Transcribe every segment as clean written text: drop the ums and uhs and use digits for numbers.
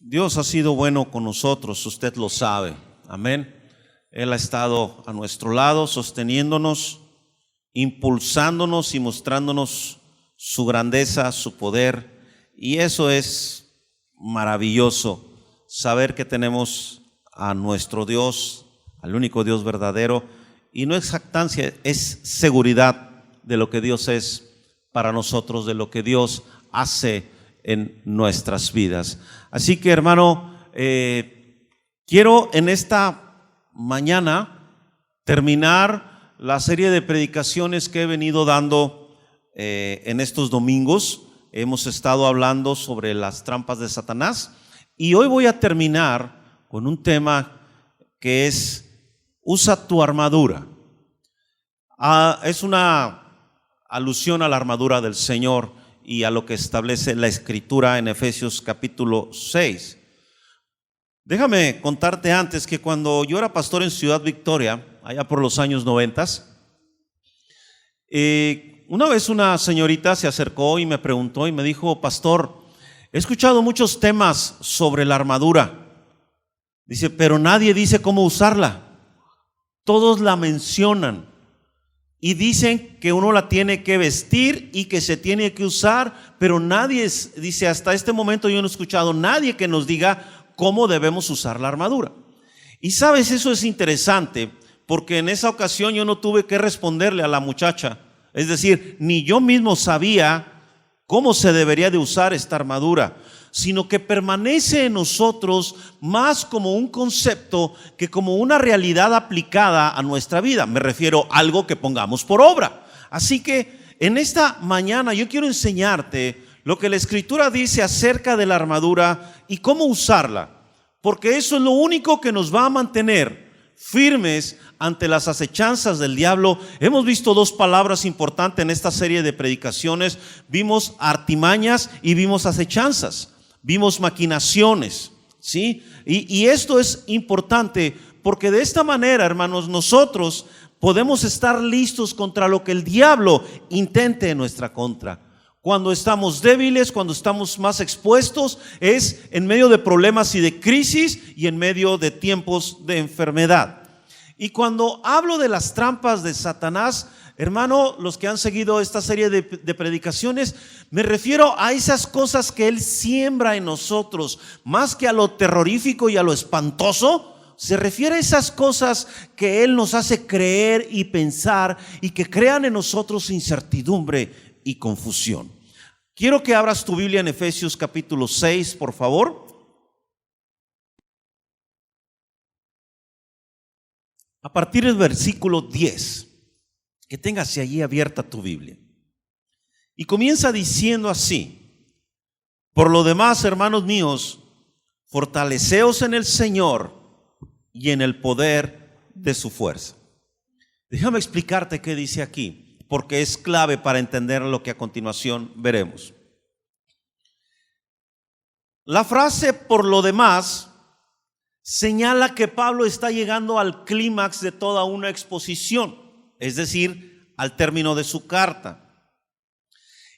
Dios ha sido bueno con nosotros, usted lo sabe, amén. Él ha estado a nuestro lado, sosteniéndonos, impulsándonos y mostrándonos su grandeza, su poder. Y eso es maravilloso, saber que tenemos a nuestro Dios, al único Dios verdadero. Y no es jactancia, es seguridad de lo que Dios es para nosotros, de lo que Dios hace en nuestras vidas. Así que, hermano, quiero en esta mañana terminar la serie de predicaciones que he venido dando en estos domingos. Hemos estado hablando sobre las trampas de Satanás y hoy voy a terminar con un tema que es: usa tu armadura. Es una alusión a la armadura del Señor y a lo que establece la Escritura en Efesios capítulo 6. Déjame contarte antes que cuando yo era pastor en Ciudad Victoria, allá por los años 90, una vez una señorita se acercó y me preguntó y me dijo: pastor, he escuchado muchos temas sobre la armadura, dice, pero nadie dice cómo usarla. Todos la mencionan y dicen que uno la tiene que vestir y que se tiene que usar, pero nadie, dice, hasta este momento yo no he escuchado nadie que nos diga cómo debemos usar la armadura. Y sabes, eso es interesante, porque en esa ocasión yo no tuve que responderle a la muchacha, es decir, ni yo mismo sabía cómo se debería de usar esta armadura, sino que permanece en nosotros más como un concepto que como una realidad aplicada a nuestra vida. Me refiero a algo que pongamos por obra. Así que en esta mañana yo quiero enseñarte lo que la Escritura dice acerca de la armadura y cómo usarla, porque eso es lo único que nos va a mantener firmes ante las acechanzas del diablo. Hemos visto dos palabras importantes en esta serie de predicaciones. Vimos artimañas y vimos acechanzas. Vimos maquinaciones, ¿sí? Y esto es importante porque de esta manera, hermanos, nosotros podemos estar listos contra lo que el diablo intente en nuestra contra. Cuando estamos débiles, cuando estamos más expuestos, es en medio de problemas y de crisis y en medio de tiempos de enfermedad. Y cuando hablo de las trampas de Satanás, hermano, los que han seguido esta serie de predicaciones, me refiero a esas cosas que él siembra en nosotros, más que a lo terrorífico y a lo espantoso. Se refiere a esas cosas que él nos hace creer y pensar y que crean en nosotros incertidumbre y confusión. Quiero que abras tu Biblia en Efesios capítulo 6, por favor. A partir del versículo 10, que tengas allí abierta tu Biblia. Y comienza diciendo así: por lo demás, hermanos míos, fortaleceos en el Señor y en el poder de su fuerza. Déjame explicarte qué dice aquí, porque es clave para entender lo que a continuación veremos. La frase por lo demás señala que Pablo está llegando al clímax de toda una exposición, es decir, al término de su carta.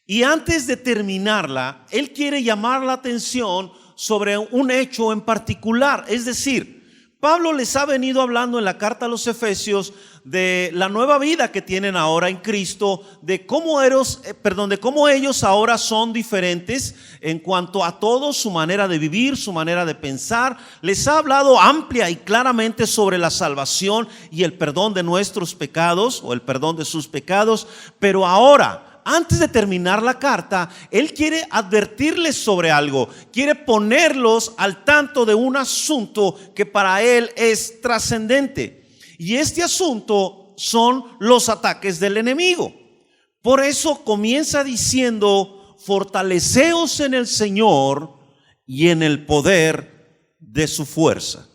Y antes de terminarla, él quiere llamar la atención sobre un hecho en particular. Es decir, Pablo les ha venido hablando en la carta a los Efesios de la nueva vida que tienen ahora en Cristo, de cómo ellos ahora son diferentes en cuanto a todo, su manera de vivir, su manera de pensar. Les ha hablado amplia y claramente sobre la salvación y el perdón de nuestros pecados o el perdón de sus pecados. Pero ahora, antes de terminar la carta, él quiere advertirles sobre algo, quiere ponerlos al tanto de un asunto que para él es trascendente. Y este asunto son los ataques del enemigo. Por eso comienza diciendo: fortaleceos en el Señor y en el poder de su fuerza.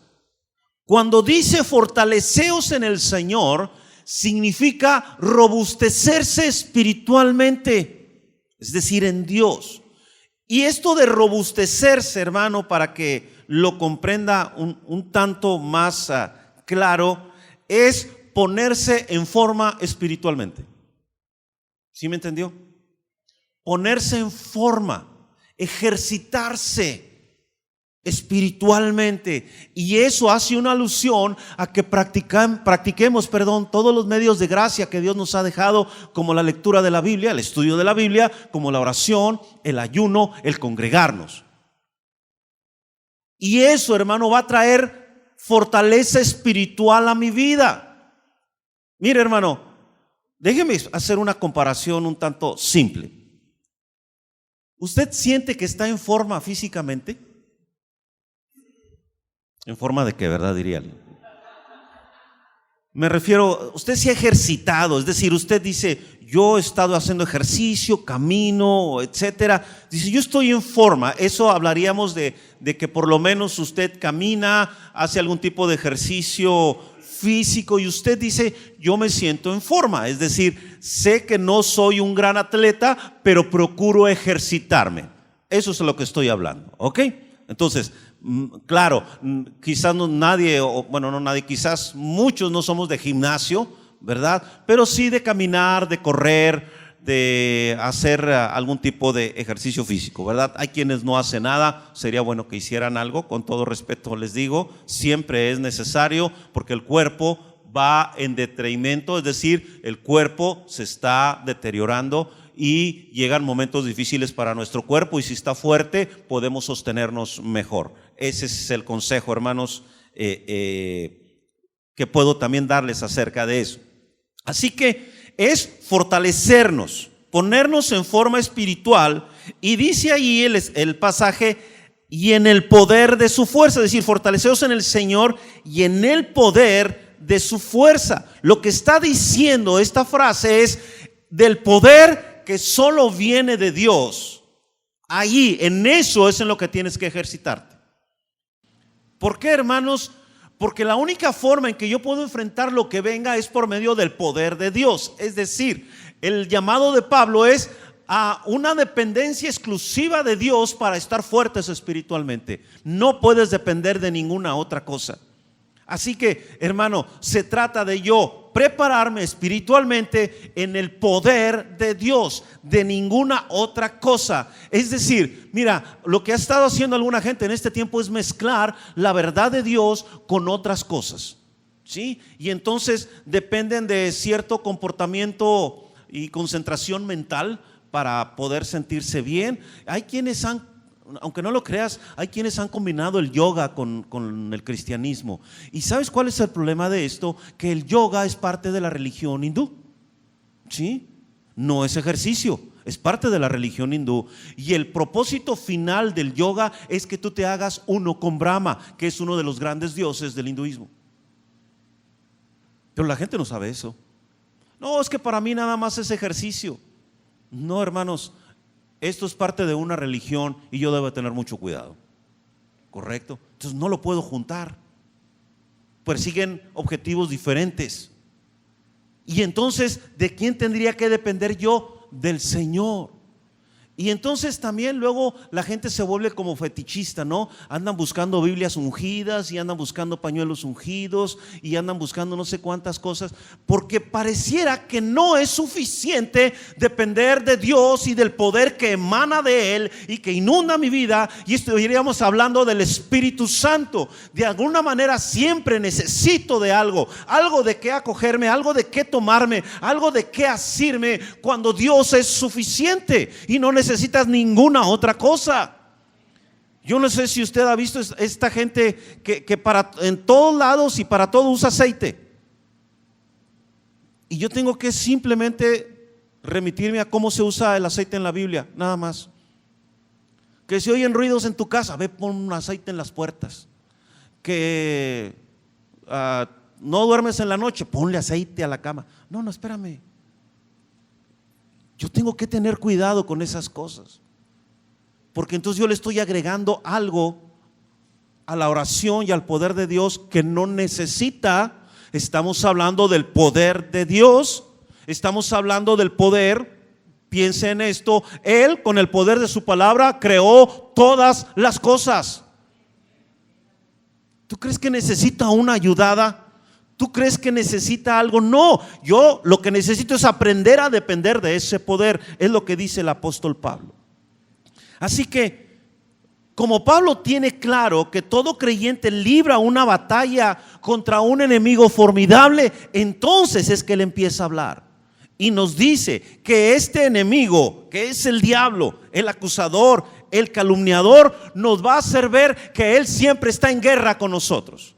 Cuando dice fortaleceos en el Señor, significa robustecerse espiritualmente, es decir, en Dios. Y esto de robustecerse, hermano, para que lo comprenda un tanto más claro, es ponerse en forma espiritualmente. ¿Sí me entendió? Ponerse en forma, ejercitarse. espiritualmente. Y eso hace una alusión a que practiquemos todos los medios de gracia que Dios nos ha dejado, como la lectura de la Biblia, el estudio de la Biblia, como la oración, el ayuno, el congregarnos. Y eso, hermano, va a traer fortaleza espiritual a mi vida. Mire, hermano, déjeme hacer una comparación un tanto simple. ¿Usted siente que está en forma físicamente? ¿En forma de qué, verdad? Diría alguien. Me refiero, usted se ha ejercitado, es decir, usted dice, yo he estado haciendo ejercicio, camino, etcétera. Dice, yo estoy en forma. Eso hablaríamos de que por lo menos usted camina, hace algún tipo de ejercicio físico y usted dice, yo me siento en forma. Es decir, sé que no soy un gran atleta, pero procuro ejercitarme. Eso es de lo que estoy hablando, ¿ok? Entonces, claro, quizás no nadie, quizás muchos no somos de gimnasio, ¿verdad? Pero sí de caminar, de correr, de hacer algún tipo de ejercicio físico, ¿verdad? Hay quienes no hacen nada, sería bueno que hicieran algo, con todo respeto les digo, siempre es necesario porque el cuerpo va en detrimento, es decir, el cuerpo se está deteriorando y llegan momentos difíciles para nuestro cuerpo y si está fuerte podemos sostenernos mejor. Ese es el consejo, hermanos, que puedo también darles acerca de eso. Así que es fortalecernos, ponernos en forma espiritual y dice ahí el pasaje, y en el poder de su fuerza, es decir, fortaleceos en el Señor y en el poder de su fuerza. Lo que está diciendo esta frase es del poder que solo viene de Dios. Ahí, en eso es en lo que tienes que ejercitarte. ¿Por qué, hermanos? Porque la única forma en que yo puedo enfrentar lo que venga es por medio del poder de Dios. Es decir, el llamado de Pablo es a una dependencia exclusiva de Dios para estar fuertes espiritualmente. No puedes depender de ninguna otra cosa. Así que, hermano, se trata de yo prepararme espiritualmente en el poder de Dios, de ninguna otra cosa. Es decir, mira, lo que ha estado haciendo alguna gente en este tiempo es mezclar la verdad de Dios con otras cosas, ¿sí? Y entonces dependen de cierto comportamiento y concentración mental para poder sentirse bien. Hay quienes aunque no lo creas, hay quienes han combinado el yoga con el cristianismo. ¿Y sabes cuál es el problema de esto? Que el yoga es parte de la religión hindú, ¿sí? No es ejercicio, es parte de la religión hindú. Y el propósito final del yoga es que tú te hagas uno con Brahma, que es uno de los grandes dioses del hinduismo. Pero la gente no sabe eso. No, es que para mí nada más es ejercicio. No, hermanos, esto es parte de una religión y yo debo tener mucho cuidado, ¿correcto? Entonces no lo puedo juntar. Persiguen objetivos diferentes. Y entonces, ¿de quién tendría que depender yo? Del Señor. Y entonces también luego la gente se vuelve como fetichista, ¿no? Andan buscando Biblias ungidas y andan buscando pañuelos ungidos y andan buscando no sé cuántas cosas, porque pareciera que no es suficiente depender de Dios y del poder que emana de Él y que inunda mi vida. Y estaríamos hablando del Espíritu Santo. De alguna manera siempre necesito de algo de qué acogerme, algo de qué tomarme, algo de qué asirme, cuando Dios es suficiente y no necesitas ninguna otra cosa. Yo no sé si usted ha visto esta gente que para en todos lados y para todo usa aceite. Y yo tengo que simplemente remitirme a cómo se usa el aceite en la Biblia, nada más. Que si oyen ruidos en tu casa, ve, pon un aceite en las puertas. Que no duermes en la noche, ponle aceite a la cama. No, espérame. Yo tengo que tener cuidado con esas cosas, porque entonces yo le estoy agregando algo a la oración y al poder de Dios que no necesita. Estamos hablando del poder de Dios, estamos hablando del poder. Piense en esto: Él, con el poder de su palabra, creó todas las cosas. ¿Tú crees que necesita una ayudada? ¿Tú crees que necesita algo? No, yo lo que necesito es aprender a depender de ese poder. Es lo que dice el apóstol Pablo. Así que como Pablo tiene claro que todo creyente libra una batalla contra un enemigo formidable, entonces es que él empieza a hablar y nos dice que este enemigo, que es el diablo, el acusador, el calumniador, nos va a hacer ver que él siempre está en guerra con nosotros.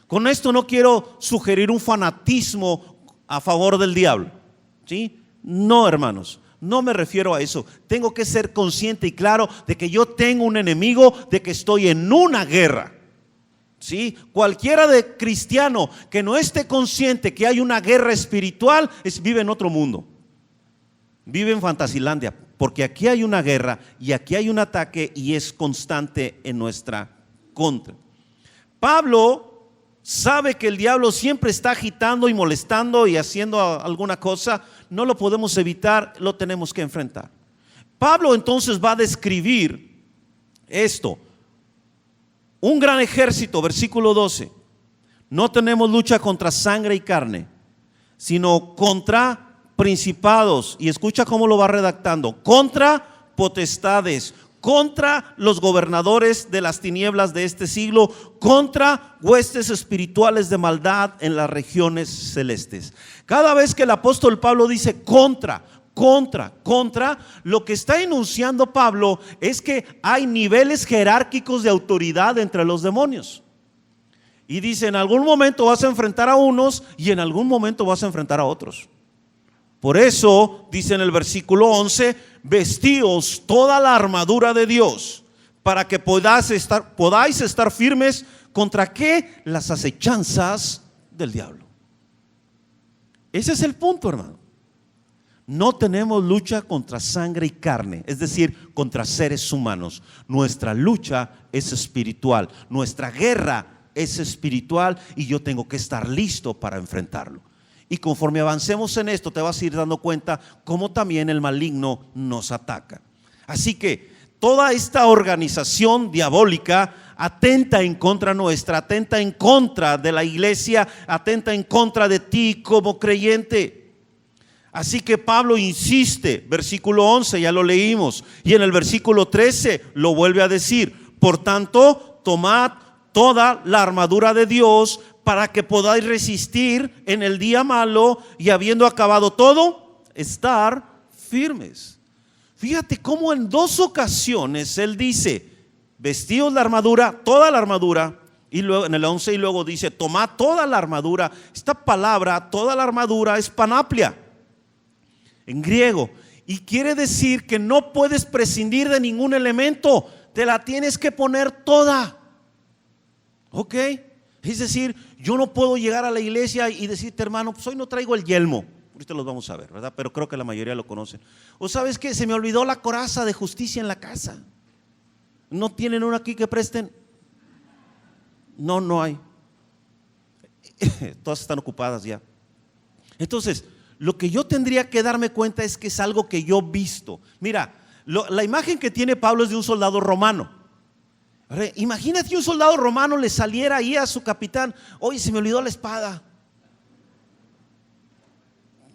Con esto no quiero sugerir un fanatismo a favor del diablo, ¿sí? No, hermanos. No me refiero a eso. Tengo que ser consciente y claro de que yo tengo un enemigo, de que estoy en una guerra. ¿Sí? Cualquiera de cristiano que no esté consciente que hay una guerra espiritual vive en otro mundo. Vive en Fantasilandia, porque aquí hay una guerra y aquí hay un ataque y es constante en nuestra contra. Pablo sabe que el diablo siempre está agitando y molestando y haciendo alguna cosa. No lo podemos evitar, lo tenemos que enfrentar. Pablo entonces va a describir esto. Un gran ejército, versículo 12. No tenemos lucha contra sangre y carne, sino contra principados. Y escucha cómo lo va redactando. Contra potestades, contra los gobernadores de las tinieblas de este siglo, contra huestes espirituales de maldad en las regiones celestes. Cada vez que el apóstol Pablo dice contra, lo que está enunciando Pablo es que hay niveles jerárquicos de autoridad entre los demonios. Y dice, en algún momento vas a enfrentar a unos y en algún momento vas a enfrentar a otros. Por eso dice en el versículo 11, vestíos toda la armadura de Dios para que podáis estar firmes contra ¿qué? Las acechanzas del diablo. Ese es el punto, hermano. No tenemos lucha contra sangre y carne, es decir, contra seres humanos. Nuestra lucha es espiritual, nuestra guerra es espiritual y yo tengo que estar listo para enfrentarlo. Y conforme avancemos en esto te vas a ir dando cuenta cómo también el maligno nos ataca. Así que toda esta organización diabólica atenta en contra nuestra, atenta en contra de la iglesia, atenta en contra de ti como creyente. Así que Pablo insiste, versículo 11 ya lo leímos, y en el versículo 13 lo vuelve a decir: por tanto, tomad toda la armadura de Dios para que podáis resistir en el día malo y habiendo acabado todo, estar firmes. Fíjate cómo en dos ocasiones él dice: vestíos la armadura, toda la armadura, y luego en el 11 y luego dice: tomad toda la armadura. Esta palabra, toda la armadura, es panoplia en griego y quiere decir que no puedes prescindir de ningún elemento, te la tienes que poner toda. ¿Ok? Es decir, yo no puedo llegar a la iglesia y decirte, hermano, pues hoy no traigo el yelmo. Ahorita los vamos a ver, ¿verdad? Pero creo que la mayoría lo conocen. O sabes que se me olvidó la coraza de justicia en la casa. ¿No tienen una aquí que presten? No, no hay. Todas están ocupadas ya. Entonces, lo que yo tendría que darme cuenta es que es algo que yo he visto. Mira, la imagen que tiene Pablo es de un soldado romano. Imagínate que un soldado romano le saliera ahí a su capitán: oye, se me olvidó la espada.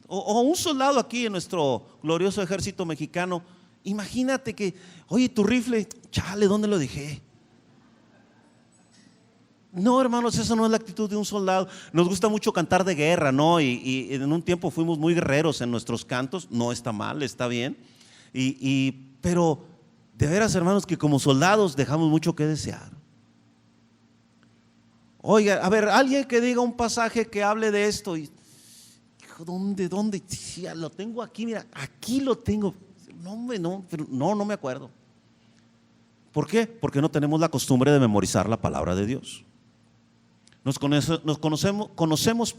O un soldado aquí en nuestro glorioso ejército mexicano. Imagínate que, oye, tu rifle, chale, ¿dónde lo dejé? No, hermanos, eso no es la actitud de un soldado. Nos gusta mucho cantar de guerra, ¿no? Y en un tiempo fuimos muy guerreros en nuestros cantos. No está mal, está bien. Pero de veras, hermanos, que como soldados dejamos mucho que desear. Oiga, a ver, alguien que diga un pasaje que hable de esto. Y, ¿Dónde? Sí, lo tengo aquí, mira, aquí lo tengo. No, no me acuerdo. ¿Por qué? Porque no tenemos la costumbre de memorizar la palabra de Dios. Conocemos,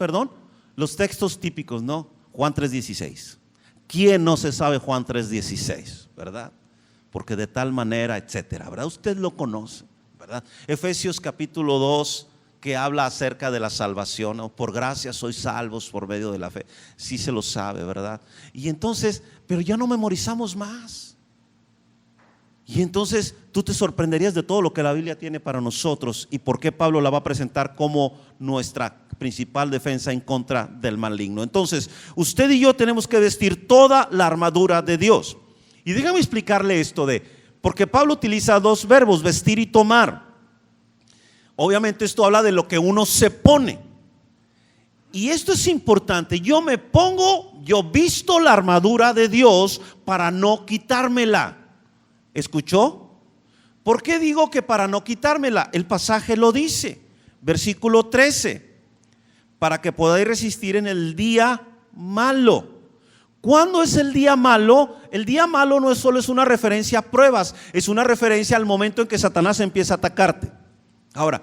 los textos típicos, ¿no? Juan 3:16. ¿Quién no se sabe Juan 3:16? ¿Verdad? Porque de tal manera, etcétera, ¿verdad? Usted lo conoce, ¿verdad? Efesios capítulo 2, que habla acerca de la salvación, ¿no? Por gracia sois salvos por medio de la fe. Sí se lo sabe, ¿verdad? Y entonces, pero ya no memorizamos más. Y entonces tú te sorprenderías de todo lo que la Biblia tiene para nosotros y por qué Pablo la va a presentar como nuestra principal defensa en contra del maligno. Entonces, usted y yo tenemos que vestir toda la armadura de Dios. Y déjame explicarle esto de Porque Pablo utiliza dos verbos, vestir y tomar. Obviamente esto habla de lo que uno se pone. Y esto es importante. Yo visto la armadura de Dios para no quitármela. ¿Escuchó? ¿Por qué digo que para no quitármela? El pasaje lo dice, versículo 13, para que podáis resistir en el día malo. ¿Cuándo es el día malo? El día malo no es solo una referencia a pruebas, es una referencia al momento en que Satanás empieza a atacarte. Ahora,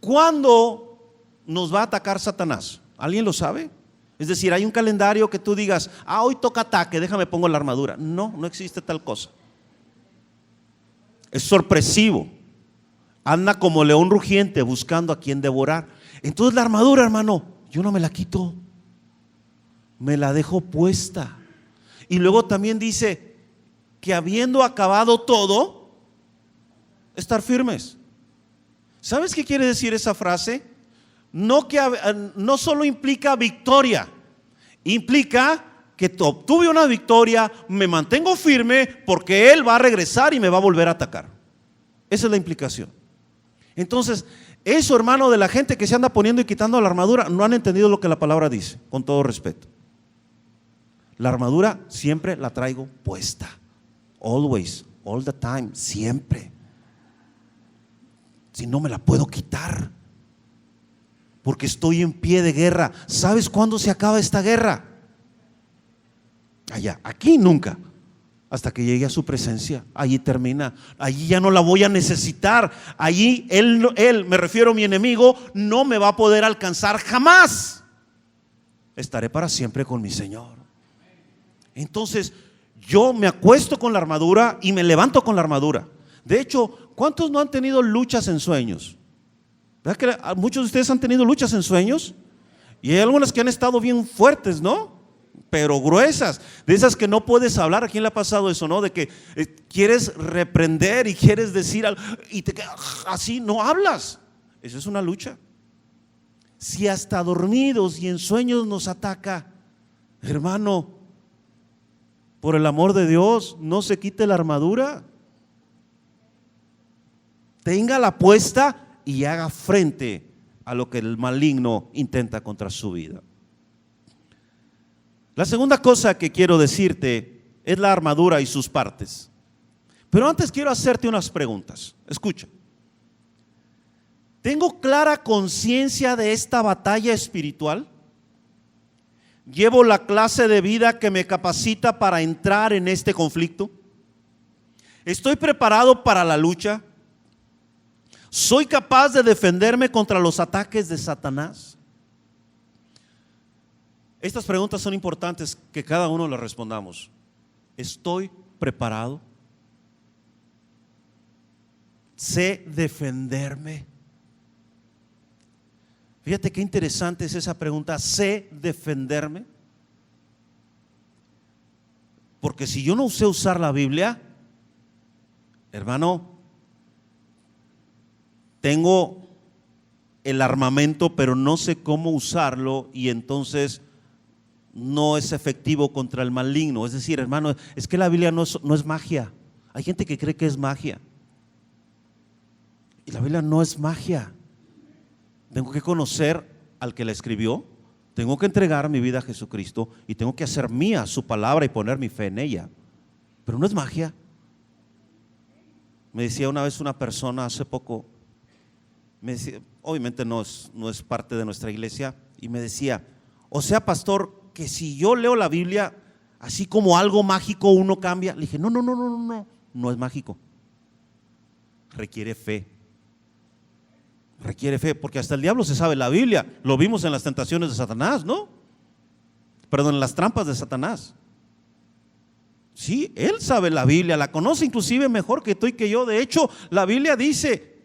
¿cuándo nos va a atacar Satanás? ¿Alguien lo sabe? Es decir, hay un calendario que tú digas, hoy toca ataque, déjame pongo la armadura. No, no existe tal cosa. Es sorpresivo. Anda como león rugiente buscando a quien devorar. Entonces la armadura, hermano, yo no me la quito, me la dejo puesta. Y luego también dice que habiendo acabado todo, estar firmes. ¿Sabes qué quiere decir esa frase? No solo implica victoria, implica que obtuve una victoria, me mantengo firme porque Él va a regresar y me va a volver a atacar. Esa es la implicación. Entonces, eso, hermano, de la gente que se anda poniendo y quitando la armadura, no han entendido lo que la palabra dice, con todo respeto. La armadura siempre la traigo puesta. Always, all the time, siempre. Si no me la puedo quitar, porque estoy en pie de guerra. ¿Sabes cuándo se acaba esta guerra? Allá, aquí nunca. Hasta que llegue a su presencia, allí termina. Allí ya no la voy a necesitar. Allí él, me refiero a mi enemigo, no me va a poder alcanzar jamás. Estaré para siempre con mi Señor. Entonces yo me acuesto con la armadura y me levanto con la armadura. De hecho, ¿cuántos no han tenido luchas en sueños? ¿Verdad que muchos de ustedes han tenido luchas en sueños? Y hay algunas que han estado bien fuertes, ¿no? Pero gruesas, de esas que no puedes hablar. ¿A quién le ha pasado eso, no? De que quieres reprender y quieres decir algo y así no hablas. Eso es una lucha. Si hasta dormidos y en sueños nos ataca, hermano, por el amor de Dios, no se quite la armadura. Téngala puesta y haga frente a lo que el maligno intenta contra su vida. La segunda cosa que quiero decirte es la armadura y sus partes. Pero antes quiero hacerte unas preguntas. Escucha. ¿Tengo clara conciencia de esta batalla espiritual? ¿Llevo la clase de vida que me capacita para entrar en este conflicto? ¿Estoy preparado para la lucha? ¿Soy capaz de defenderme contra los ataques de Satanás? Estas preguntas son importantes que cada uno las respondamos. ¿Estoy preparado? ¿Sé defenderme? Fíjate qué interesante es esa pregunta, ¿sé defenderme? Porque si yo no sé usar la Biblia, hermano, tengo el armamento, pero no sé cómo usarlo y entonces no es efectivo contra el maligno. Es decir, hermano, es que la Biblia no es magia. Hay gente que cree que es magia. Y la Biblia no es magia. Tengo que conocer al que la escribió, tengo que entregar mi vida a Jesucristo y tengo que hacer mía su palabra y poner mi fe en ella. Pero no es magia. Me decía una vez una persona hace poco, me decía, obviamente no es parte de nuestra iglesia, y me decía, o sea, pastor, que si yo leo la Biblia así como algo mágico uno cambia. Le dije, no es mágico. Requiere fe. Requiere fe, porque hasta el diablo se sabe la Biblia. Lo vimos en las tentaciones de Satanás, ¿no? Perdón, en las trampas de Satanás. Sí, él sabe la Biblia, la conoce inclusive mejor que tú y que yo. De hecho, la Biblia dice,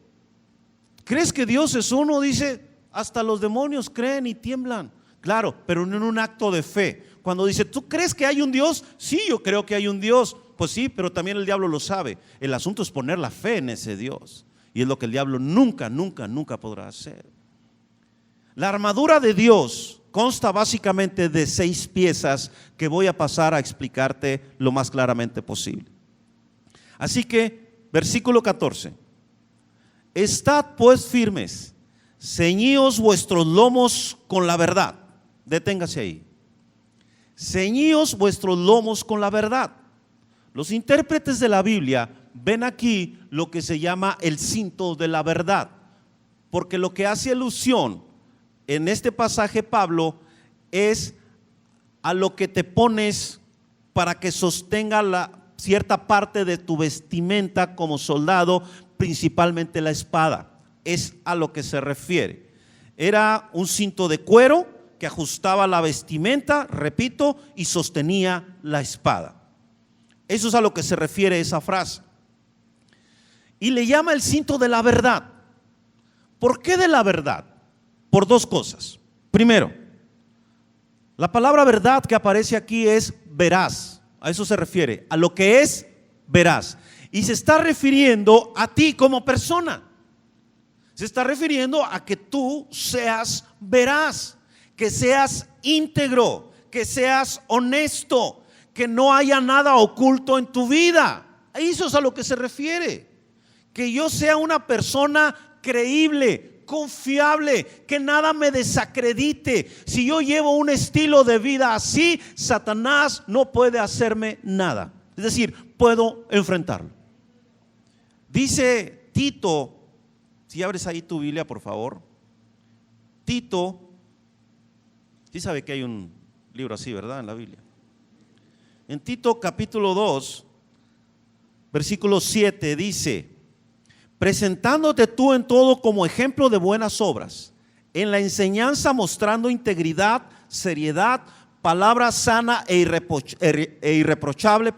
¿crees que Dios es uno? Dice, hasta los demonios creen y tiemblan. Claro, pero no en un acto de fe. Cuando dice, ¿tú crees que hay un Dios? Sí, yo creo que hay un Dios. Pues sí, pero también el diablo lo sabe. El asunto es poner la fe en ese Dios. Y es lo que el diablo nunca podrá hacer. La armadura de Dios consta básicamente de 6 piezas que voy a pasar a explicarte lo más claramente posible. Así que versículo 14. Estad pues firmes, ceñíos vuestros lomos con la verdad. Deténgase ahí. Ceñíos vuestros lomos con la verdad. Los intérpretes de la Biblia ven aquí lo que se llama el cinto de la verdad, porque lo que hace alusión en este pasaje Pablo es a lo que te pones para que sostenga la cierta parte de tu vestimenta como soldado, principalmente la espada. Es a lo que se refiere. Era un cinto de cuero que ajustaba la vestimenta, repito, y sostenía la espada. Eso es a lo que se refiere esa frase. Y le llama el cinto de la verdad. ¿Por qué de la verdad? Por dos cosas. Primero, la palabra verdad que aparece aquí es veraz. A eso se refiere, a lo que es veraz. Y se está refiriendo a ti como persona. Se está refiriendo a que tú seas veraz, que seas íntegro, que seas honesto, que no haya nada oculto en tu vida. Eso es a lo que se refiere. Que yo sea una persona creíble, confiable, que nada me desacredite. Si yo llevo un estilo de vida así, Satanás no puede hacerme nada. Es decir, puedo enfrentarlo. Dice Tito, si abres ahí tu Biblia, por favor. Tito, sí sabe que hay un libro así, ¿verdad? En la Biblia. En Tito capítulo 2, versículo 7 dice: presentándote tú en todo como ejemplo de buenas obras, en la enseñanza mostrando integridad, seriedad, palabra sana e irreprochable,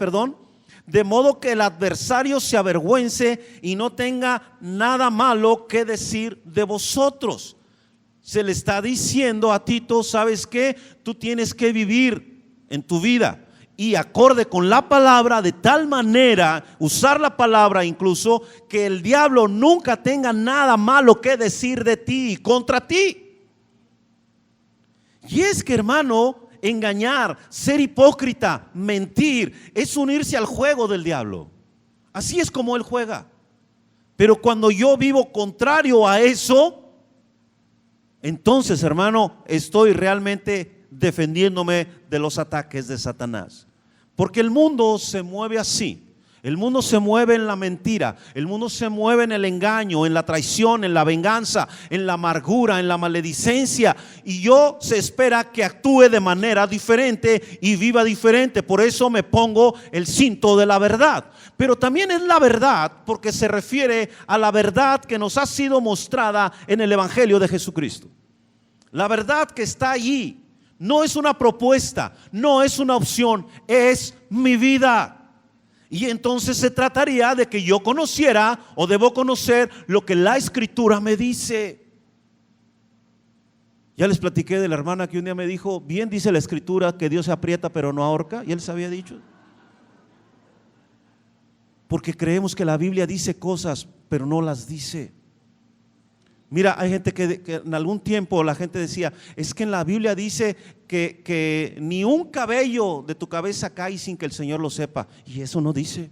de modo que el adversario se avergüence y no tenga nada malo que decir de vosotros. Se le está diciendo a Tito, ¿sabes qué? Tú tienes que vivir en tu vida y acorde con la palabra, de tal manera usar la palabra incluso que el diablo nunca tenga nada malo que decir de ti y contra ti. Y es que, hermano, engañar, ser hipócrita, mentir, es unirse al juego del diablo. Así es como él juega. Pero cuando yo vivo contrario a eso, entonces, hermano, estoy realmente defendiéndome de los ataques de Satanás. Porque el mundo se mueve así. El mundo se mueve en la mentira, el mundo se mueve en el engaño, en la traición, en la venganza, en la amargura, en la maledicencia. Y yo se espera que actúe de manera diferente y viva diferente. Por eso me pongo el cinto de la verdad. Pero también es la verdad porque se refiere a la verdad que nos ha sido mostrada en el Evangelio de Jesucristo. La verdad que está allí no es una propuesta, no es una opción, es mi vida. Y entonces se trataría de que yo conociera o debo conocer lo que la Escritura me dice. Ya les platiqué de la hermana que un día me dijo: bien dice la Escritura que Dios se aprieta pero no ahorca. Y él se había dicho. Porque creemos que la Biblia dice cosas pero no las dice. Mira, hay gente que en algún tiempo la gente decía: es que en la Biblia dice que ni un cabello de tu cabeza cae sin que el Señor lo sepa. Y eso no dice.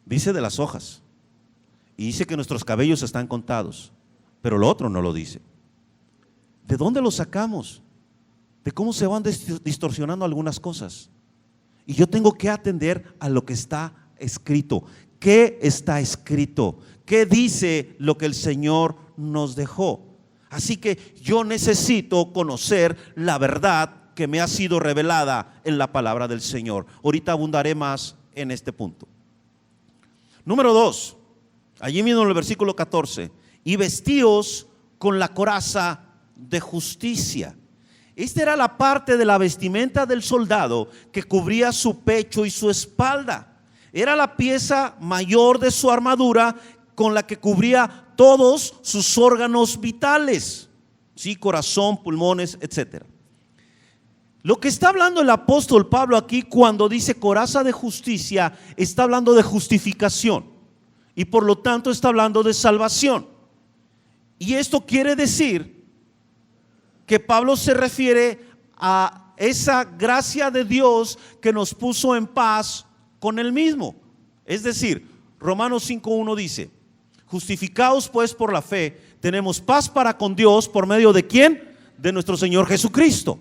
Dice de las hojas. Y dice que nuestros cabellos están contados. Pero lo otro no lo dice. ¿De dónde lo sacamos? De cómo se van distorsionando algunas cosas. Y yo tengo que atender a lo que está escrito. ¿Qué está escrito? ¿Qué dice lo que el Señor nos dejó? Así que yo necesito conocer la verdad que me ha sido revelada en la palabra del Señor. Ahorita abundaré más en este punto. Número 2, allí mismo en el versículo 14: y vestíos con la coraza de justicia. Esta era la parte de la vestimenta del soldado que cubría su pecho y su espalda. Era la pieza mayor de su armadura con la que cubría todos sus órganos vitales, ¿sí? Corazón, pulmones, etcétera. Lo que está hablando el apóstol Pablo aquí cuando dice coraza de justicia, está hablando de justificación y por lo tanto está hablando de salvación. Y esto quiere decir que Pablo se refiere a esa gracia de Dios que nos puso en paz con Él mismo. Es decir, Romanos 5:1 dice: justificados pues por la fe, tenemos paz para con Dios, ¿por medio de quién? De nuestro Señor Jesucristo.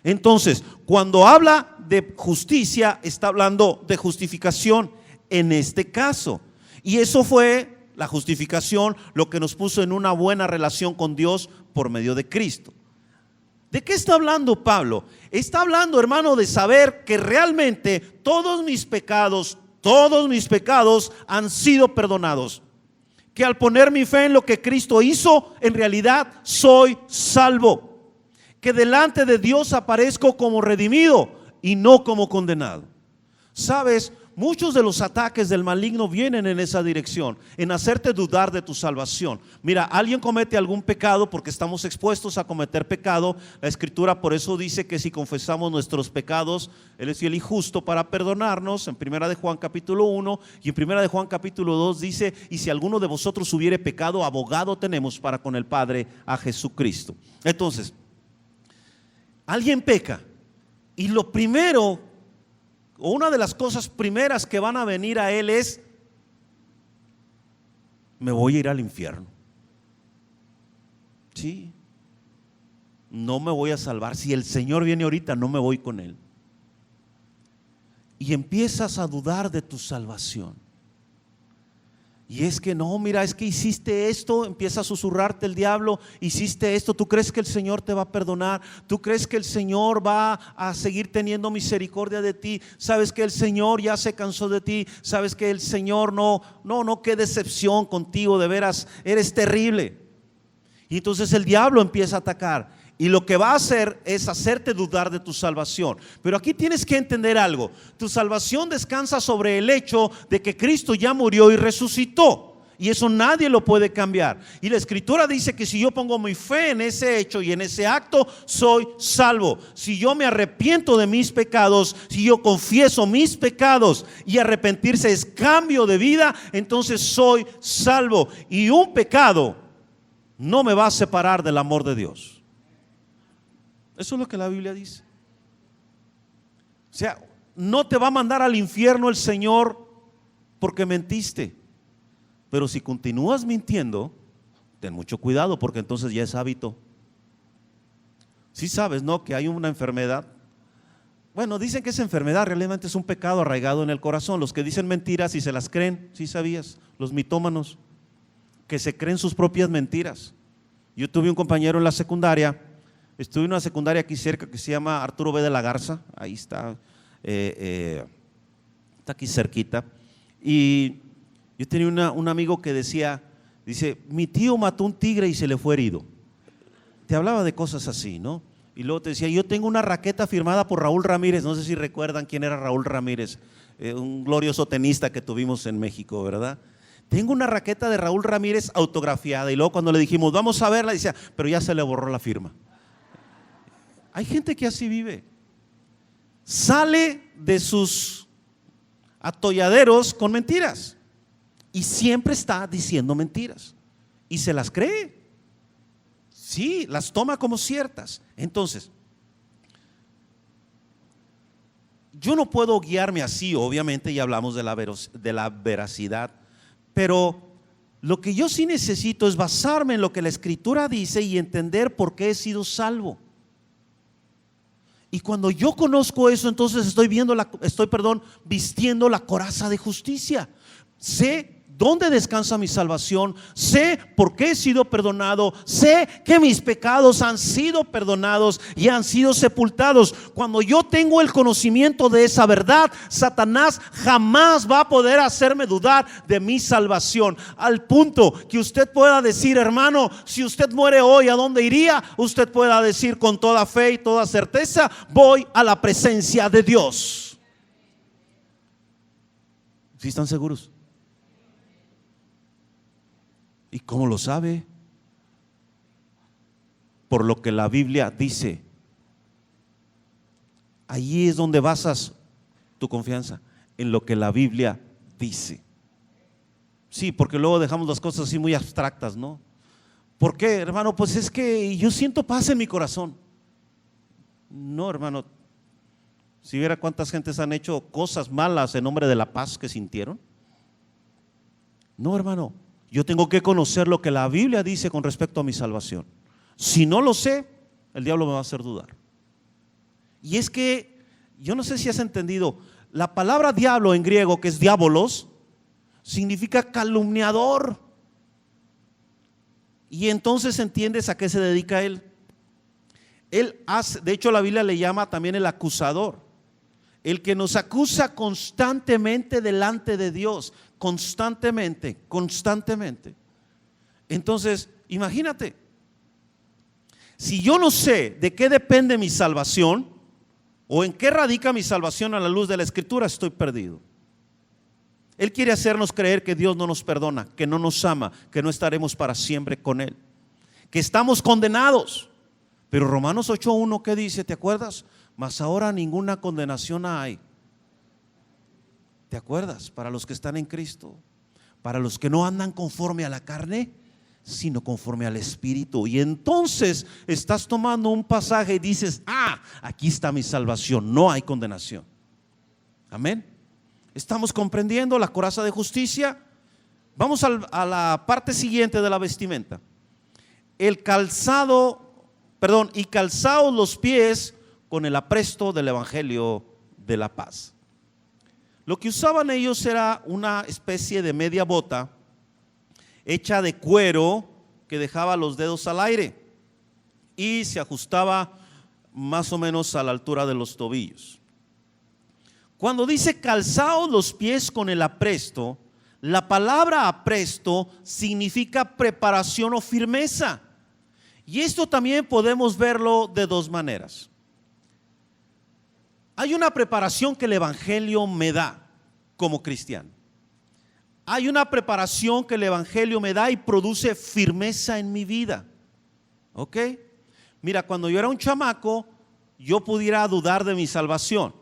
Entonces, cuando habla de justicia, está hablando de justificación en este caso. Y eso fue la justificación, lo que nos puso en una buena relación con Dios por medio de Cristo. ¿De qué está hablando Pablo? Está hablando, hermano, de saber que realmente todos mis pecados han sido perdonados. Que al poner mi fe en lo que Cristo hizo, en realidad soy salvo. Que delante de Dios aparezco como redimido y no como condenado. ¿Sabes? Muchos de los ataques del maligno vienen en esa dirección, en hacerte dudar de tu salvación. Mira, alguien comete algún pecado, porque estamos expuestos a cometer pecado. La Escritura por eso dice que si confesamos nuestros pecados, Él es fiel y justo para perdonarnos. En 1 de Juan capítulo 1 y en 1 de Juan capítulo 2 dice: y si alguno de vosotros hubiere pecado, abogado tenemos para con el Padre, a Jesucristo. Entonces, alguien peca y lo primero, o una de las cosas primeras que van a venir a él es: me voy a ir al infierno. Sí, no me voy a salvar. Si el Señor viene ahorita, no me voy con Él. Y empiezas a dudar de tu salvación. Y es que no, mira, es que hiciste esto, empieza a susurrarte el diablo, hiciste esto, ¿tú crees que el Señor te va a perdonar? ¿Tú crees que el Señor va a seguir teniendo misericordia de ti? ¿Sabes que el Señor ya se cansó de ti? ¿Sabes que el Señor no, qué decepción contigo, de veras, eres terrible? Y entonces el diablo empieza a atacar. Y lo que va a hacer es hacerte dudar de tu salvación. Pero aquí tienes que entender algo: tu salvación descansa sobre el hecho de que Cristo ya murió y resucitó. Y eso nadie lo puede cambiar. Y la Escritura dice que si yo pongo mi fe en ese hecho y en ese acto, soy salvo. Si yo me arrepiento de mis pecados, si yo confieso mis pecados, y arrepentirse es cambio de vida, entonces soy salvo. Y un pecado no me va a separar del amor de Dios. Eso es lo que la Biblia dice. O sea, no te va a mandar al infierno el Señor porque mentiste. Pero si continúas mintiendo, ten mucho cuidado, porque entonces ya es hábito. Sí sabes, ¿no?, que hay una enfermedad. Bueno, dicen que esa enfermedad realmente es un pecado arraigado en el corazón. Los que dicen mentiras y se las creen, ¿sí sabías? Los mitómanos, que se creen sus propias mentiras. Yo tuve un compañero en la secundaria. Estuve en una secundaria aquí cerca que se llama Arturo B. de la Garza. Ahí está, está aquí cerquita. Y yo tenía un amigo que dice: mi tío mató un tigre y se le fue herido. Te hablaba de cosas así, ¿no? Y luego te decía: yo tengo una raqueta firmada por Raúl Ramírez. No sé si recuerdan quién era Raúl Ramírez, un glorioso tenista que tuvimos en México, ¿verdad? Tengo una raqueta de Raúl Ramírez autografiada. Y luego cuando le dijimos: vamos a verla, decía: pero ya se le borró la firma. Hay gente que así vive. Sale de sus atolladeros con mentiras y siempre está diciendo mentiras y se las cree. Sí, las toma como ciertas. Entonces, yo no puedo guiarme así, obviamente ya hablamos de la veracidad, pero lo que yo sí necesito es basarme en lo que la Escritura dice y entender por qué he sido salvo. Y cuando yo conozco eso, entonces estoy vistiendo la coraza de justicia. Sé dónde descansa mi salvación, sé por qué he sido perdonado, sé que mis pecados han sido perdonados y han sido sepultados. Cuando yo tengo el conocimiento de esa verdad, Satanás jamás va a poder hacerme dudar de mi salvación, al punto que usted pueda decir: hermano, si usted muere hoy, ¿a dónde iría? Usted pueda decir con toda fe y toda certeza: voy a la presencia de Dios. ¿Sí están seguros? ¿Y cómo lo sabe? Por lo que la Biblia dice. Allí es donde basas tu confianza, en lo que la Biblia dice. Sí, porque luego dejamos las cosas así muy abstractas, ¿no? ¿Por qué, hermano? Pues es que yo siento paz en mi corazón. No, hermano, si viera cuántas gentes han hecho cosas malas en nombre de la paz que sintieron. No, hermano, yo tengo que conocer lo que la Biblia dice con respecto a mi salvación. Si no lo sé, el diablo me va a hacer dudar. Y es que, yo no sé si has entendido, la palabra diablo en griego, que es diabolos, significa calumniador. Y entonces entiendes a qué se dedica él. Él hace, de hecho la Biblia le llama también el acusador, el que nos acusa constantemente delante de Dios, constantemente. Entonces, imagínate, si yo no sé de qué depende mi salvación o en qué radica mi salvación a la luz de la Escritura, estoy perdido. Él quiere hacernos creer que Dios no nos perdona, que no nos ama, que no estaremos para siempre con Él, que estamos condenados. Pero Romanos 8:1, ¿qué dice? ¿Te acuerdas? Mas ahora ninguna condenación hay. ¿Te acuerdas? Para los que están en Cristo, para los que no andan conforme a la carne, sino conforme al Espíritu. Y entonces estás tomando un pasaje y dices: aquí está mi salvación, no hay condenación. Amén. ¿Estamos comprendiendo la coraza de justicia? Vamos a la parte siguiente de la vestimenta. Y calzaos los pies con el apresto del evangelio de la paz. Lo que usaban ellos era una especie de media bota hecha de cuero que dejaba los dedos al aire y se ajustaba más o menos a la altura de los tobillos. Cuando dice calzaos los pies con el apresto, la palabra apresto significa preparación o firmeza. Y esto también podemos verlo de dos maneras. Hay una preparación que el evangelio me da como cristiano. Hay una preparación que el evangelio me da y produce firmeza en mi vida. ¿Ok? Mira, cuando yo era un chamaco, yo pudiera dudar de mi salvación.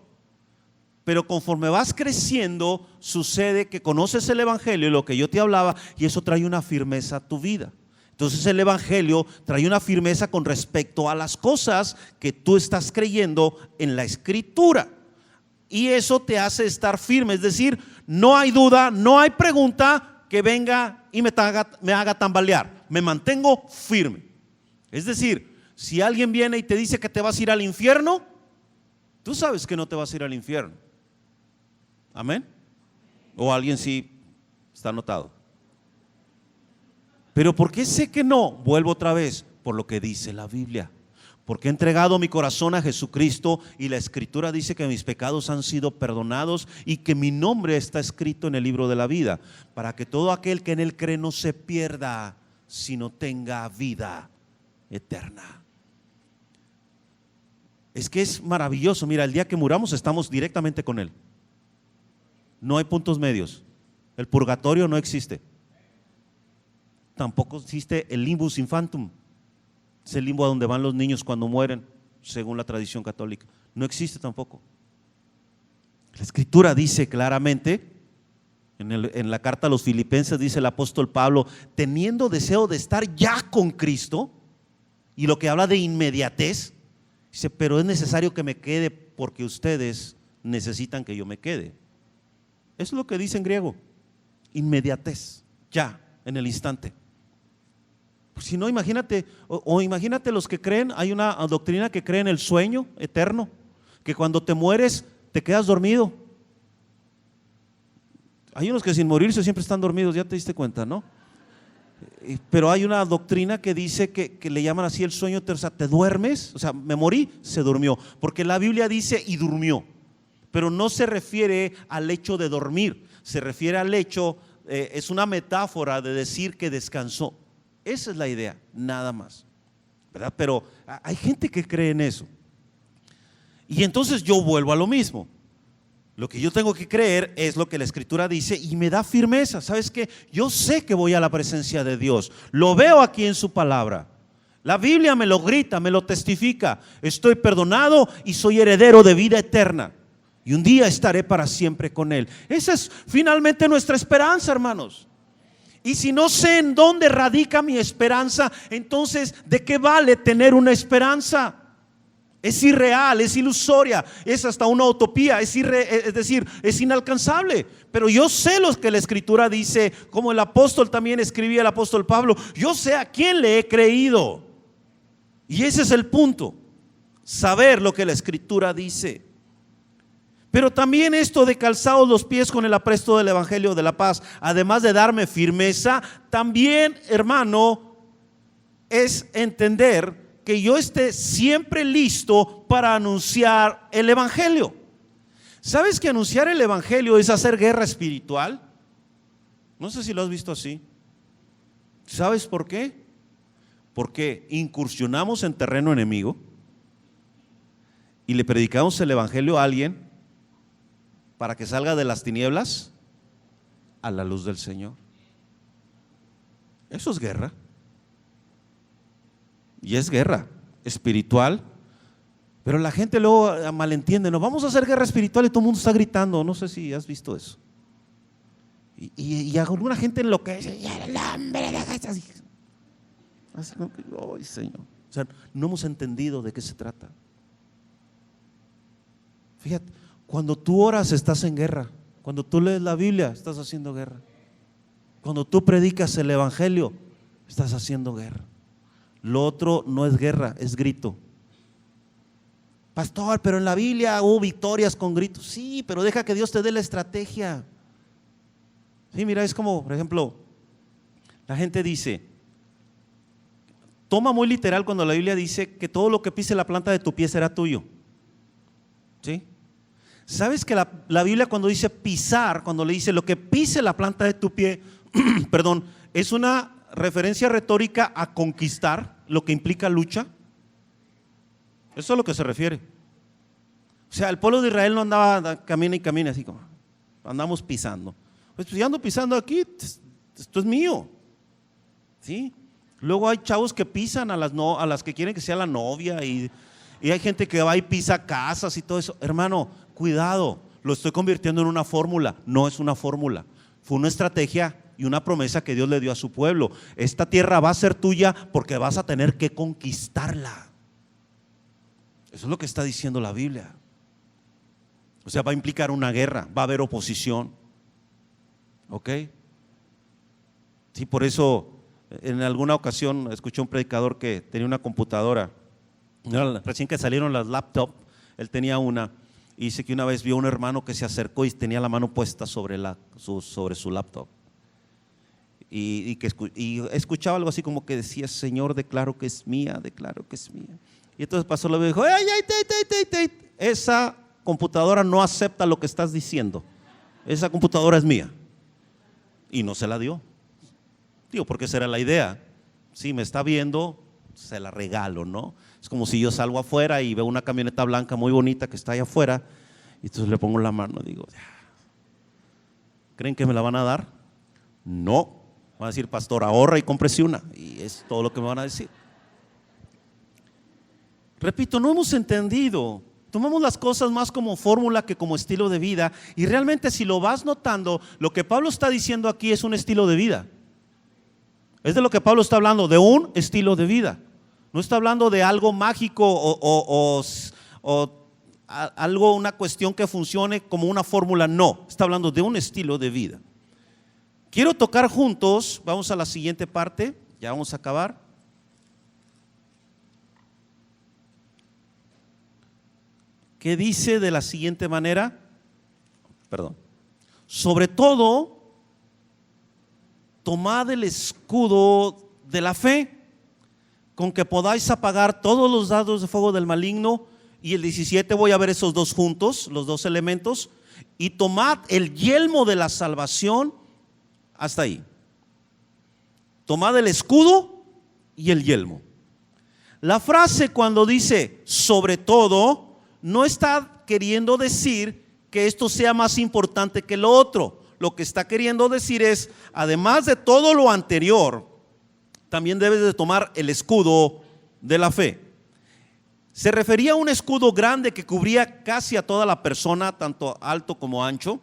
Pero conforme vas creciendo, sucede que conoces el evangelio y lo que yo te hablaba, y eso trae una firmeza a tu vida. Entonces el evangelio trae una firmeza con respecto a las cosas que tú estás creyendo en la Escritura. Y eso te hace estar firme, es decir, no hay duda, no hay pregunta que venga y me haga tambalear. Me mantengo firme. Es decir, si alguien viene y te dice que te vas a ir al infierno, tú sabes que no te vas a ir al infierno. Amén. O alguien sí está anotado. Pero ¿por qué sé que no? Vuelvo otra vez, por lo que dice la Biblia. Porque he entregado mi corazón a Jesucristo y la Escritura dice que mis pecados han sido perdonados y que mi nombre está escrito en el libro de la vida, para que todo aquel que en él cree no se pierda, sino tenga vida eterna. Es que es maravilloso. Mira, el día que muramos estamos directamente con él. No hay puntos medios. El purgatorio no existe. Tampoco existe el limbus infantum. Es el limbo a donde van los niños cuando mueren, según la tradición católica. No existe tampoco. La Escritura dice claramente, en la carta a los Filipenses dice el apóstol Pablo, teniendo deseo de estar ya con Cristo, y lo que habla de inmediatez, dice, pero es necesario que me quede porque ustedes necesitan que yo me quede. Eso es lo que dice en griego, inmediatez, ya, en el instante. Si no, imagínate, o imagínate los que creen, hay una doctrina que cree en el sueño eterno, que cuando te mueres te quedas dormido. Hay unos que sin morirse siempre están dormidos, ya te diste cuenta, ¿no? Pero hay una doctrina que dice que le llaman así el sueño eterno, o sea, te duermes, o sea, me morí, se durmió, porque la Biblia dice y durmió, pero no se refiere al hecho de dormir, se refiere al hecho, es una metáfora de decir que descansó. Esa es la idea, nada más, ¿verdad? Pero hay gente que cree en eso. Y entonces yo vuelvo a lo mismo. Lo que yo tengo que creer es lo que la Escritura dice y me da firmeza. ¿Sabes qué? Yo sé que voy a la presencia de Dios. Lo veo aquí en su palabra. La Biblia me lo grita, me lo testifica. Estoy perdonado y soy heredero de vida eterna. Y un día estaré para siempre con Él. Esa es finalmente nuestra esperanza, hermanos. Y si no sé en dónde radica mi esperanza, entonces ¿de qué vale tener una esperanza? Es irreal, es ilusoria, es hasta una utopía, es decir, es inalcanzable. Pero yo sé lo que la Escritura dice, como el apóstol también escribía, el apóstol Pablo. Yo sé a quién le he creído. Y ese es el punto, saber lo que la Escritura dice. Pero también esto de calzados los pies con el apresto del Evangelio de la paz, además de darme firmeza, también, hermano, es entender que yo esté siempre listo para anunciar el Evangelio. ¿Sabes que anunciar el Evangelio es hacer guerra espiritual? No sé si lo has visto así. ¿Sabes por qué? Porque incursionamos en terreno enemigo y le predicamos el Evangelio a alguien para que salga de las tinieblas a la luz del Señor. Eso es guerra. Y es guerra espiritual. Pero la gente luego malentiende, no, vamos a hacer guerra espiritual y todo el mundo está gritando. No sé si has visto eso. Y alguna gente enloquece. Así como que, ay, Señor. O sea, no hemos entendido de qué se trata. Fíjate, cuando tú oras estás en guerra. Cuando tú lees la Biblia estás haciendo guerra. Cuando tú predicas el Evangelio estás haciendo guerra. Lo otro no es guerra, es grito. Pastor, pero en la Biblia hubo victorias con gritos. Sí, pero deja que Dios te dé la estrategia. Sí, mira, es como, por ejemplo, la gente dice, toma muy literal cuando la Biblia dice que todo lo que pise la planta de tu pie será tuyo. ¿Sí? ¿Sabes que la Biblia cuando dice pisar, cuando le dice lo que pise la planta de tu pie, perdón, es una referencia retórica a conquistar, lo que implica lucha? Eso es a lo que se refiere. O sea, el pueblo de Israel no andaba camina y camina así como andamos pisando. Pues ya ando pisando aquí, esto es mío. ¿Sí? Luego hay chavos que pisan a las que quieren que sea la novia y hay gente que va y pisa casas y todo eso. Hermano, cuidado, lo estoy convirtiendo en una fórmula. No es una fórmula, fue una estrategia y una promesa que Dios le dio a su pueblo. Esta tierra va a ser tuya porque vas a tener que conquistarla. Eso es lo que está diciendo la Biblia. O sea, va a implicar una guerra, va a haber oposición. ¿Ok? Sí, por eso en alguna ocasión escuché un predicador que tenía una computadora. Recién que salieron las laptops, él tenía una. Y dice que una vez vio a un hermano que se acercó y tenía la mano puesta sobre su laptop. Y escuchaba algo así como que decía: Señor, declaro que es mía, declaro que es mía. Y entonces pasó, le dijo: esa computadora no acepta lo que estás diciendo, esa computadora es mía. Y no se la dio. Digo, porque esa era la idea. Si me está viendo, se la regalo, ¿no? Es como si yo salgo afuera y veo una camioneta blanca muy bonita que está allá afuera, y entonces le pongo la mano y digo: ¿creen que me la van a dar? No. Van a decir: pastor, ahorra y cómprese una. Y es todo lo que me van a decir. Repito, no hemos entendido. Tomamos las cosas más como fórmula que como estilo de vida. Y realmente, si lo vas notando, lo que Pablo está diciendo aquí es un estilo de vida. Es de lo que Pablo está hablando, de un estilo de vida. No está hablando de algo mágico o algo, una cuestión que funcione como una fórmula. No, está hablando de un estilo de vida. Quiero tocar juntos, vamos a la siguiente parte, ya vamos a acabar. ¿Qué dice de la siguiente manera? Sobre todo, tomad el escudo de la fe, con que podáis apagar todos los dardos de fuego del maligno. Y el 17 voy a ver esos dos juntos, los dos elementos. Y tomad el yelmo de la salvación. Hasta ahí. Tomad el escudo y el yelmo. La frase cuando dice sobre todo, no está queriendo decir que esto sea más importante que lo otro. Lo que está queriendo decir es, además de todo lo anterior, también debes de tomar el escudo de la fe. Se refería a un escudo grande que cubría casi a toda la persona, tanto alto como ancho.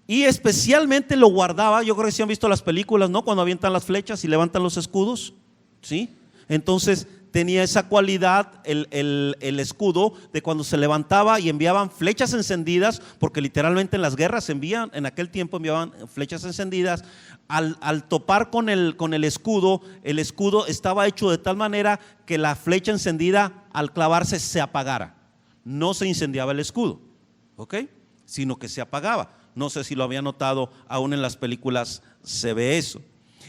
Y especialmente lo guardaba, yo creo que si han visto las películas, ¿no? Cuando avientan las flechas y levantan los escudos, ¿sí? Entonces tenía esa cualidad el escudo de cuando se levantaba y enviaban flechas encendidas, porque literalmente en las guerras en aquel tiempo enviaban flechas encendidas. Al topar con el escudo estaba hecho de tal manera que la flecha encendida al clavarse se apagara. No se incendiaba el escudo, ¿ok? Sino que se apagaba. No sé si lo había notado, aún en las películas se ve eso.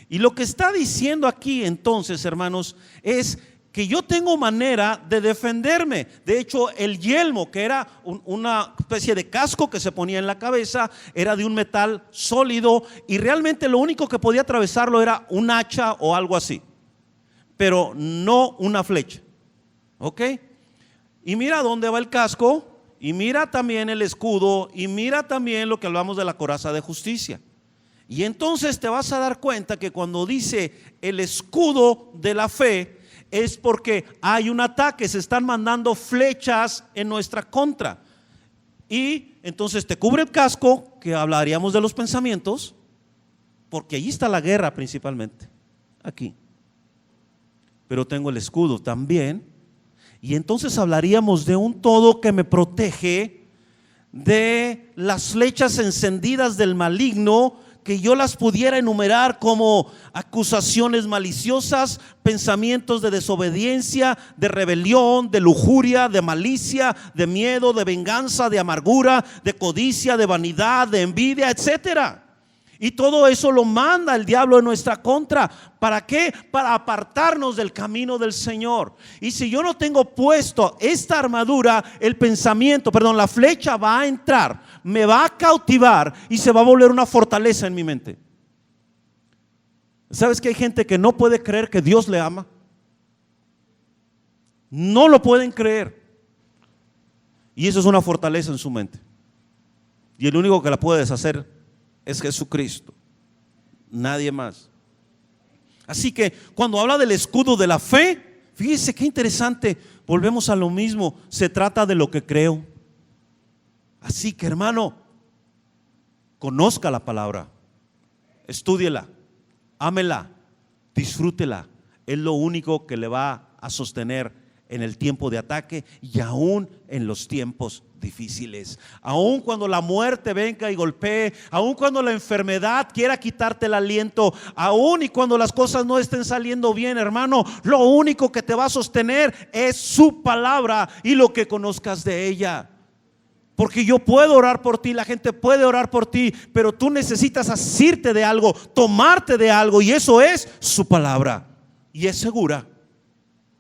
Y lo que está diciendo aquí entonces, hermanos, es que yo tengo manera de defenderme. De hecho, el yelmo, que era una especie de casco que se ponía en la cabeza, era de un metal sólido y realmente lo único que podía atravesarlo era un hacha o algo así, pero no una flecha, ¿ok? Y mira dónde va el casco, y mira también el escudo, y mira también lo que hablamos de la coraza de justicia. Y entonces te vas a dar cuenta que cuando dice el escudo de la fe, es porque hay un ataque, se están mandando flechas en nuestra contra. Y entonces te cubre el casco, que hablaríamos de los pensamientos, porque allí está la guerra principalmente, aquí. Pero tengo el escudo también, y entonces hablaríamos de un todo que me protege de las flechas encendidas del maligno, que yo las pudiera enumerar como acusaciones maliciosas, pensamientos de desobediencia, de rebelión, de lujuria, de malicia, de miedo, de venganza, de amargura, de codicia, de vanidad, de envidia, etcétera. Y todo eso lo manda el diablo en nuestra contra. ¿Para qué? Para apartarnos del camino del Señor. Y si yo no tengo puesto esta armadura, la flecha va a entrar, me va a cautivar y se va a volver una fortaleza en mi mente. ¿Sabes que hay gente que no puede creer que Dios le ama? No lo pueden creer. Y eso es una fortaleza en su mente. Y el único que la puede deshacer es Jesucristo, nadie más. Así que cuando habla del escudo de la fe, fíjese qué interesante, volvemos a lo mismo, se trata de lo que creo. Así que, hermano, conozca la palabra, estúdiela, ámela, disfrútela. Es lo único que le va a sostener en el tiempo de ataque y aún en los tiempos difíciles. Aún cuando la muerte venga y golpee, aún cuando la enfermedad quiera quitarte el aliento, aún y cuando las cosas no estén saliendo bien, hermano, lo único que te va a sostener es su palabra y lo que conozcas de ella. Porque yo puedo orar por ti, la gente puede orar por ti, pero tú necesitas asirte de algo, tomarte de algo, y eso es su palabra, y es segura.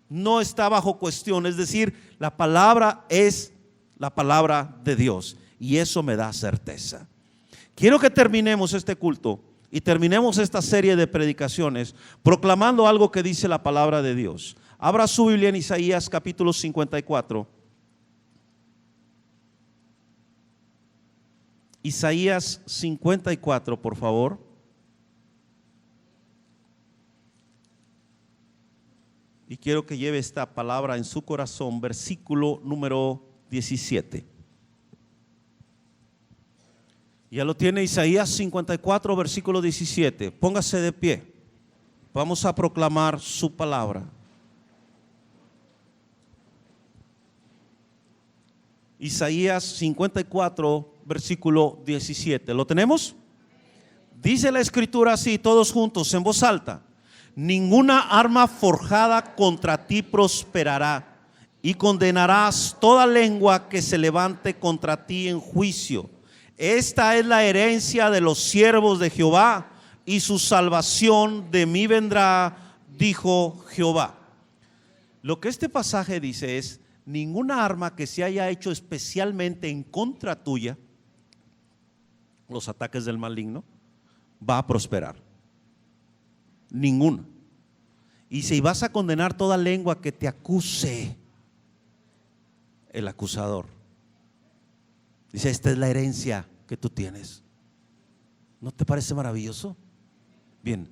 No está bajo cuestión, es decir, la palabra es la palabra de Dios, y eso me da certeza. Quiero que terminemos este culto y terminemos esta serie de predicaciones proclamando algo que dice la palabra de Dios. Abra su Biblia en Isaías capítulo 54. Isaías 54, por favor. Y quiero que lleve esta palabra en su corazón, versículo número 17. Ya lo tiene, Isaías 54, versículo 17. Póngase de pie. Vamos a proclamar su palabra. Isaías 54, versículo 17. ¿Lo tenemos? Dice la escritura así, todos juntos, en voz alta: ninguna arma forjada contra ti prosperará, y condenarás toda lengua que se levante contra ti en juicio. Esta es la herencia de los siervos de Jehová, y su salvación de mí vendrá, dijo Jehová. Lo que este pasaje dice es: ninguna arma que se haya hecho especialmente en contra tuya, los ataques del maligno, va a prosperar. Ninguna. Y si vas a condenar toda lengua que te acuse, el acusador dice: esta es la herencia que tú tienes. ¿No te parece maravilloso? Bien,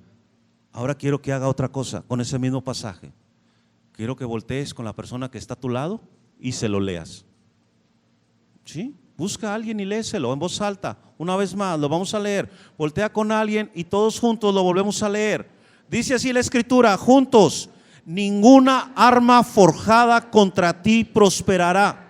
ahora quiero que haga otra cosa con ese mismo pasaje. Quiero que voltees con la persona que está a tu lado y se lo leas. ¿Sí? Busca a alguien y léeselo en voz alta. Una vez más, lo vamos a leer. Voltea con alguien y todos juntos lo volvemos a leer. Dice así la escritura, juntos: ninguna arma forjada contra ti prosperará,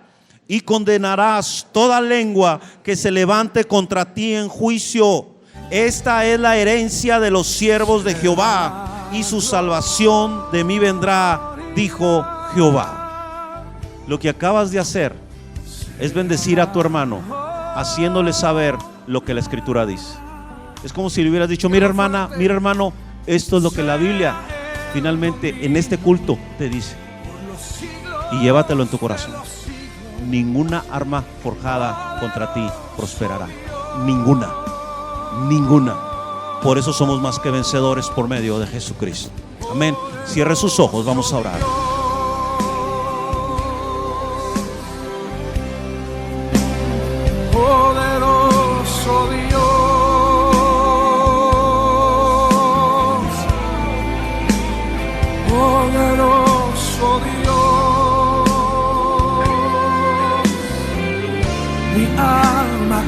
y condenarás toda lengua que se levante contra ti en juicio. Esta es la herencia de los siervos de Jehová, y su salvación de mí vendrá, dijo Jehová. Lo que acabas de hacer es bendecir a tu hermano, haciéndole saber lo que la Escritura dice. Es como si le hubieras dicho: mira, hermana, mira, hermano, esto es lo que la Biblia finalmente en este culto te dice, y llévatelo en tu corazón. Ninguna arma forjada contra ti prosperará. Ninguna. Ninguna. Por eso somos más que vencedores por medio de Jesucristo. Amén. Cierre sus ojos, vamos a orar. Poderoso Dios, poderoso Dios, mi alma